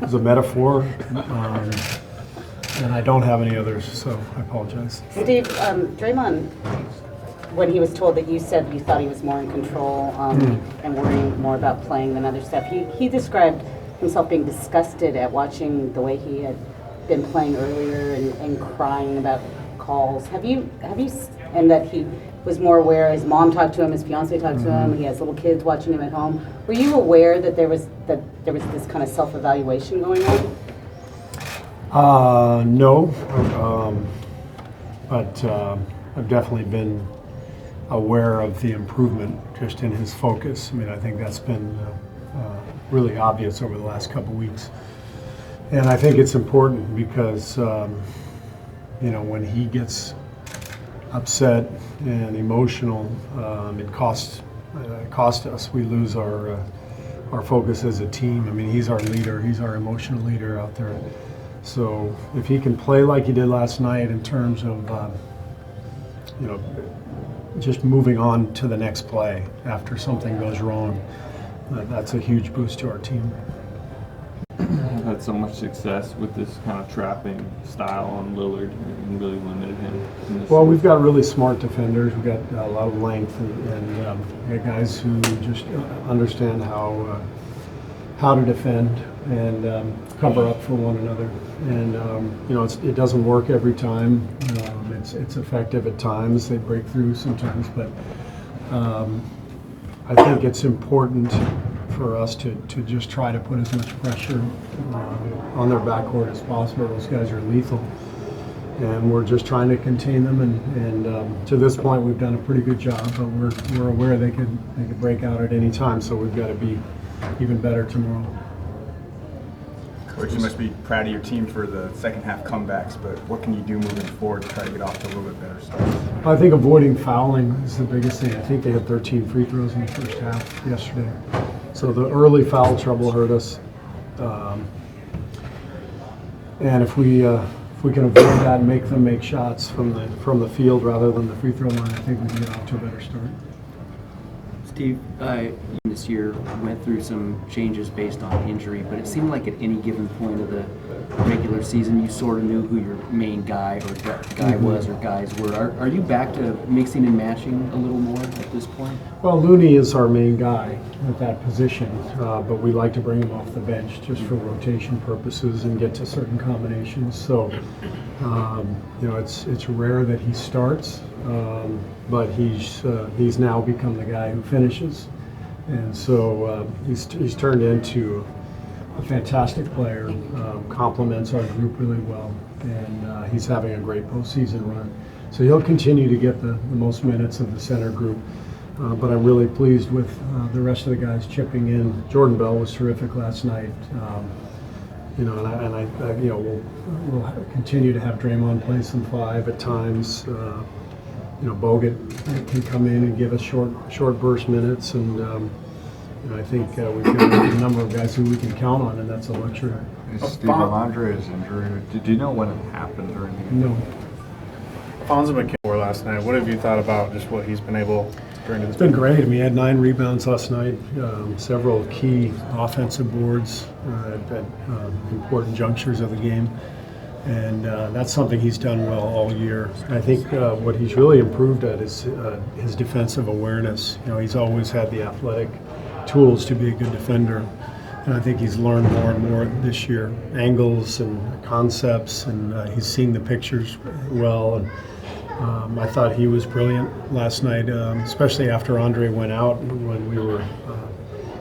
was a metaphor, and I don't have any others, so I apologize. Steve, Draymond, when he was told that you said you thought he was more in control and worrying more about playing than other stuff, he described himself being disgusted at watching the way he had been playing earlier and crying about calls. Have you, and that he was more aware, his mom talked to him, his fiance talked to him, he has little kids watching him at home. Were you aware that there was this kind of self-evaluation going on? No, but I've definitely been aware of the improvement just in his focus. I mean, I think that's been really obvious over the last couple weeks. And I think it's important because, when he gets upset and emotional, it costs us. We lose our focus as a team. I mean, he's our leader. He's our emotional leader out there. So if he can play like he did last night in terms of, just moving on to the next play after something goes wrong, that's a huge boost to our team. Had so much success with this kind of trapping style on Lillard and really limited him. Well, we've got really smart defenders. We've got a lot of length and we got guys who just understand how to defend and cover up for one another. And it doesn't work every time. It's effective at times. They break through sometimes, but I think it's important for us to just try to put as much pressure on their backcourt as possible. Those guys are lethal, and we're just trying to contain them. And to this point, we've done a pretty good job. But we're aware they could break out at any time. So we've got to be even better tomorrow. Coach, you must be proud of your team for the second half comebacks, but what can you do moving forward to try to get off to a little bit better start? I think avoiding fouling is the biggest thing. I think they had 13 free throws in the first half yesterday. So the early foul trouble hurt us. And if we can avoid that and make them make shots from the field rather than the free throw line, I think we can get off to a better start. Steve, this year went through some changes based on injury, but it seemed like at any given point of the regular season, you sort of knew who your main guy was or guys were. Are you back to mixing and matching a little more at this point? Well, Looney is our main guy at that position, but we like to bring him off the bench just for rotation purposes and get to certain combinations. So, it's rare that he starts, but he's now become the guy who finishes. And so he's turned into a fantastic player, complements our group really well, and he's having a great postseason run. So he'll continue to get the most minutes of the center group, but I'm really pleased with the rest of the guys chipping in. Jordan Bell was terrific last night, we'll continue to have Draymond play some five at times. Bogut can come in and give us short burst minutes, and I think we've got a number of guys who we can count on, and that's a luxury. Steve, Andre's injury, do you know when it happened or anything? No. Alfonso McKinnon last night, what have you thought about just what he's been able to bring to this? It's been great. I mean, he had 9 rebounds last night, several key offensive boards at important junctures of the game. And that's something he's done well all year. I think what he's really improved at is his defensive awareness. He's always had the athletic tools to be a good defender. And I think he's learned more and more this year, angles and concepts, and he's seeing the pictures well. And I thought he was brilliant last night, especially after Andre went out when we were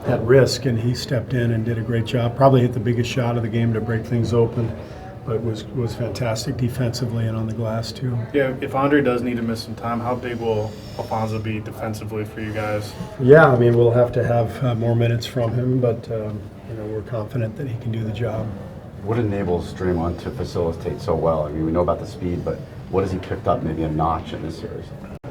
at risk, and he stepped in and did a great job. Probably hit the biggest shot of the game to break things open, but was fantastic defensively and on the glass too. Yeah, if Andre does need to miss some time, how big will Alfonso be defensively for you guys? Yeah, I mean, we'll have to have more minutes from him, but we're confident that he can do the job. What enables Draymond to facilitate so well? I mean, we know about the speed, but what has he picked up maybe a notch in this series?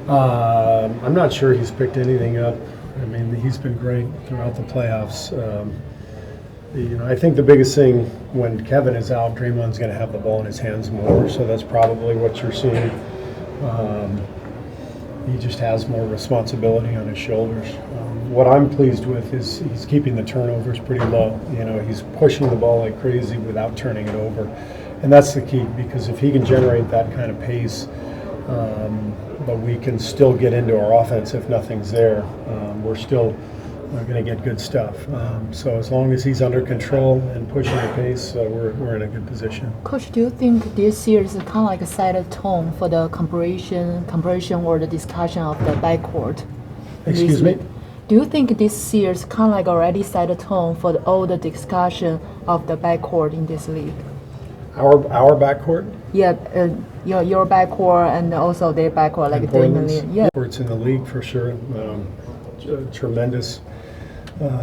I'm not sure he's picked anything up. I mean, he's been great throughout the playoffs. I think the biggest thing when Kevin is out, Draymond's going to have the ball in his hands more, so that's probably what you're seeing. He just has more responsibility on his shoulders. what I'm pleased with is he's keeping the turnovers pretty low. You know, he's pushing the ball like crazy without turning it over. And that's the key, because if he can generate that kind of pace, but we can still get into our offense if nothing's there, we're still going to get good stuff. So as long as he's under control and pushing the pace, we're in a good position. Coach, do you think this series kind of like set a tone for the comparison or the discussion of the backcourt? Excuse me? Do you think this series kind of like already set a tone for all the discussion of the backcourt in this league? Our backcourt? Yeah, your backcourt and also their backcourt, like Portland's yeah. backcourt's in the league for sure. Tremendous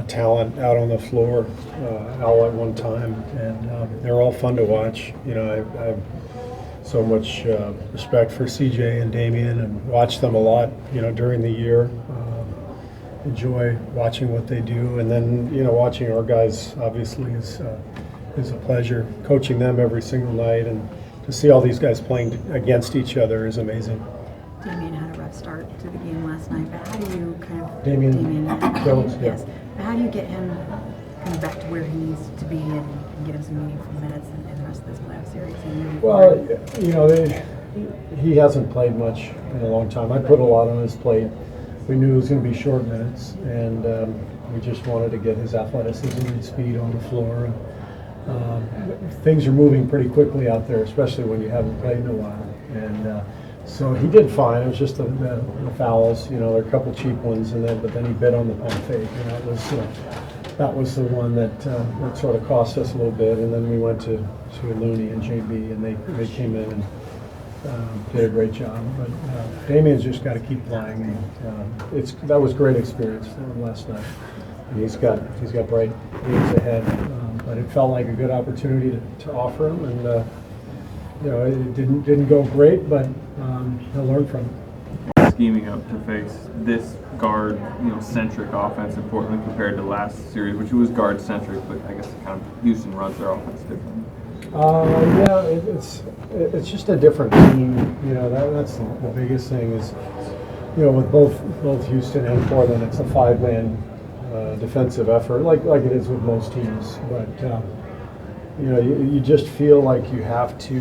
talent out on the floor all at one time, and they're all fun to watch. You know, I have so much respect for CJ and Damian, and watch them a lot. You know, during the year, enjoy watching what they do, and then watching our guys obviously is a pleasure. Coaching them every single night, and to see all these guys playing against each other is amazing. Damian had a rough start to the game last night, but how do you kind of Damian Jones, yes. But how do you get him kind of back to where he needs to be and get him some meaningful minutes in the rest of this playoff series? Well, he hasn't played much in a long time. I put a lot on his plate. We knew it was going to be short minutes, and we just wanted to get his athleticism and speed on the floor. Things are moving pretty quickly out there, especially when you haven't played in a while. And so he did fine. It was just the fouls. There are a couple cheap ones, but then he bit on the pump fake, and that was the one that sort of cost us a little bit. And then we went to Looney and JB, and they came in and did a great job. But Damian's just got to keep playing. That was a great experience for him last night. And he's got bright days ahead. But it felt like a good opportunity to offer him, and it didn't go great, but he'll learn from it. Scheming up to face this guard, centric offense in Portland compared to last series, which was guard centric, but I guess kind of Houston runs their offense differently. It's just a different team. That's the biggest thing is, with both Houston and Portland, it's a 5-man defensive effort, like it is with most teams. But you just feel like you have to,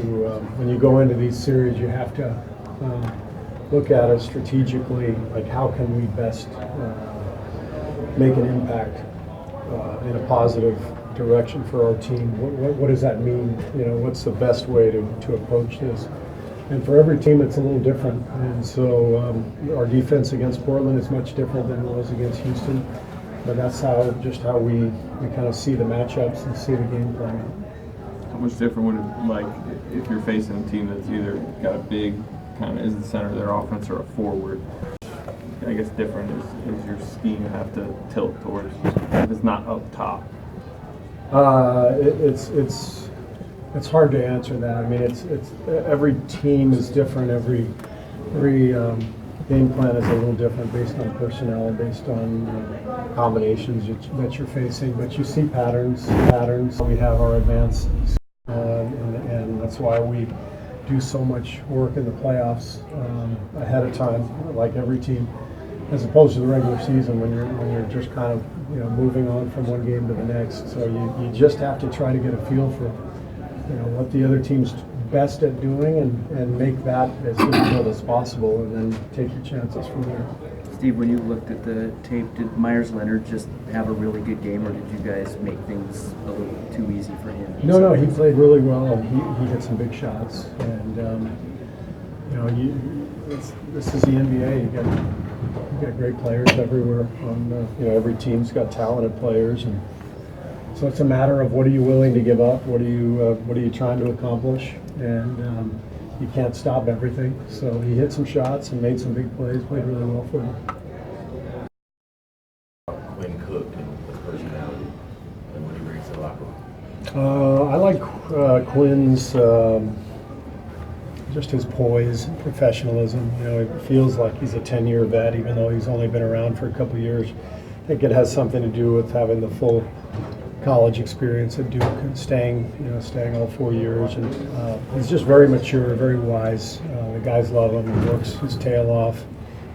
when you go into these series, you have to look at it strategically, like how can we best make an impact in a positive direction for our team. What does that mean? What's the best way to approach this? And for every team, it's a little different. And so our defense against Portland is much different than it was against Houston. But that's how we kind of see the matchups and see the game playing. How much different would it like if you're facing a team that's either got a big kind of is the center of their offense or a forward? I guess different is your scheme have to tilt towards if it's not up top. It's hard to answer that. I mean, it's every team is different. Every game plan is a little different based on personnel, based on combinations that you're facing. But you see patterns. We have our advanced, and that's why we do so much work in the playoffs ahead of time, like every team, as opposed to the regular season when you're just kind of moving on from one game to the next. So you just have to try to get a feel for what the other team's best at doing and make that as difficult as possible, and then take your chances from there. Steve, when you looked at the tape, did Myers Leonard just have a really good game, or did you guys make things a little too easy for him? No, he played really well, and he hit some big shots. And this is the NBA. You got great players everywhere. Every team's got talented players, and so it's a matter of what are you willing to give up? What are you trying to accomplish? And you can't stop everything. So he hit some shots and made some big plays. Played really well for him. Quinn Cook and his personality and what he brings to the locker room. I like Quinn's just his poise and professionalism. It feels like he's a 10-year vet, even though he's only been around for a couple of years. I think it has something to do with having the full college experience at Duke and staying all 4 years. And he's just very mature, very wise. The guys love him. He works his tail off.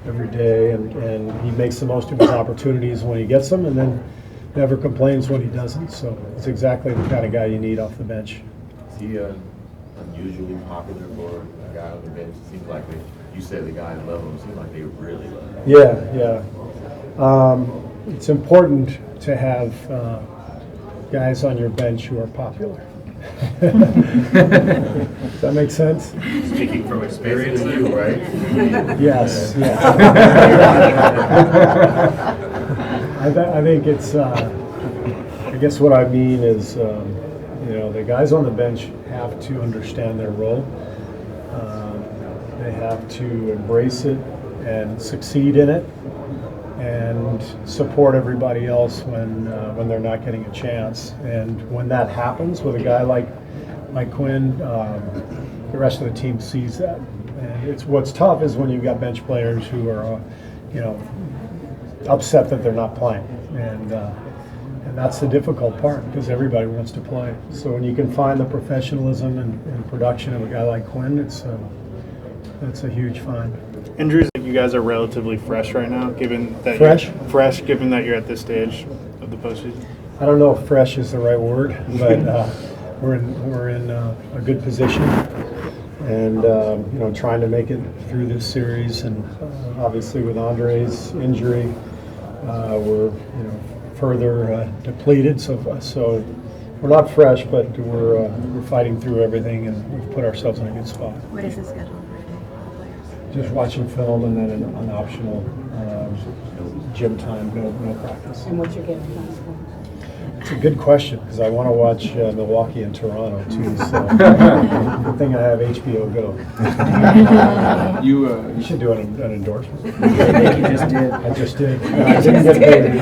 every day, and he makes the most of his opportunities when he gets them, and then never complains when he doesn't. So it's exactly the kind of guy you need off the bench. Is he unusually popular for a guy on the bench? It seems like you said the guys love him. It seems like they really love him. Yeah. It's important to have guys on your bench who are popular. Does that make sense? Speaking from experience, you, right? Yes. I think it's, I guess what I mean is, the guys on the bench have to understand their role. They have to embrace it and succeed in it, and support everybody else when they're not getting a chance. And when that happens with a guy like Quinn, the rest of the team sees that. And it's what's tough is when you've got bench players who are, upset that they're not playing, and that's the difficult part because everybody wants to play. So when you can find the professionalism and production of a guy like Quinn, that's a huge find. Injuries, you guys are relatively fresh right now, given that given that you're at this stage of the postseason. I don't know if fresh is the right word, but we're in a good position, and trying to make it through this series. And obviously with Andre's injury, we're further depleted. So we're not fresh, but we're fighting through everything, and we've put ourselves in a good spot. What is the schedule for the players? Just watching film and then an optional gym time, no practice. And what's your game plan? It's a good question because I want to watch Milwaukee and Toronto too. So good thing I have HBO Go. You You should do an endorsement. I think you just did. I just did. I didn't get paid.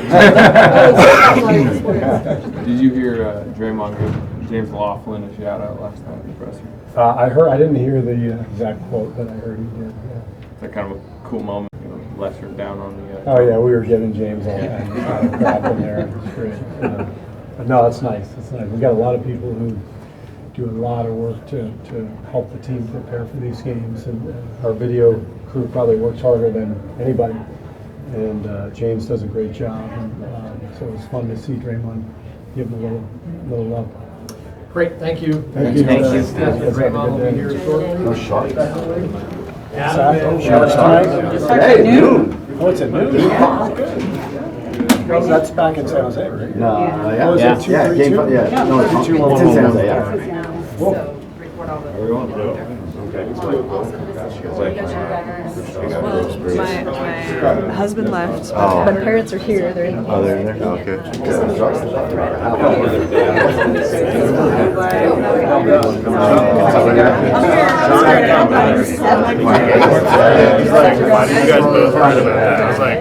Did you hear Draymond give James Laughlin a shout out last night in the presser? I didn't hear the exact quote, but I heard he did. Yeah. It's like kind of a cool moment. Lesser down on the. Oh yeah, we were giving James all kinds of crap in there. It was great. But no, it's nice. It's nice. We've got a lot of people who do a lot of work to help the team prepare for these games, and our video crew probably works harder than anybody. And James does a great job, and so it was fun to see Draymond give him a little love. Great, thank you. Thank you. Draymond will be here shortly. No Sharks. Sharks tonight? Hey, noon. Oh, it's at noon? That's back in San Jose, right? No, Oh, is it 2-3-2? game 5, yeah. No, it's in San Jose, yeah. So record all the. Well, my husband left, Oh. but my parents are here. They're in the Oh, they're in there? Okay. Why did you guys both heard about that? I was like,